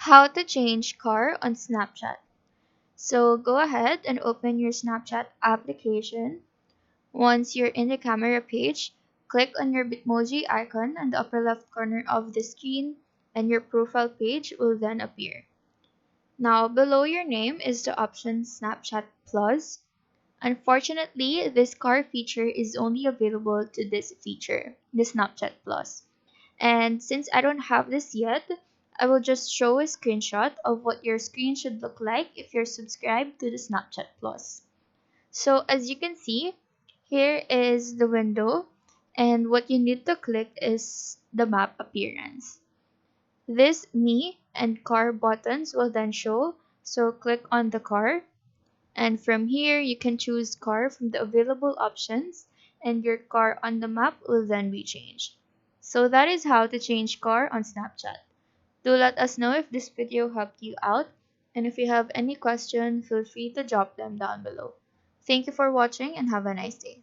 How to change car on Snapchat. So go ahead and open your Snapchat application. Once you're in the camera page, click on your Bitmoji icon on the upper left corner of the screen and your profile page will then appear. Now below your name is the option Snapchat Plus. Unfortunately, this car feature is only available to this feature, the Snapchat Plus. And since I don't have this yet, I will just show a screenshot of what your screen should look like if you're subscribed to the Snapchat Plus. So as you can see, here is the window and what you need to click is the map appearance. This me and car buttons will then show, so click on the car and from here you can choose car from the available options and your car on the map will then be changed. So that is how to change car on Snapchat. Do let us know if this video helped you out, and if you have any question, feel free to drop them down below. Thank you for watching and have a nice day.